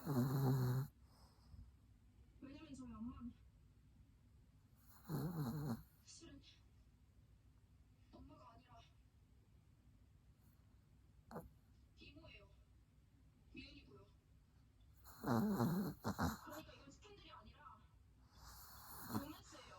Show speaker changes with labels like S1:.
S1: 왜냐면 저희 엄마는 실은 엄마가 아니라 이모예요. 미연이고요. 그러니까 이건 스캔들이 아니라 로맨스예요.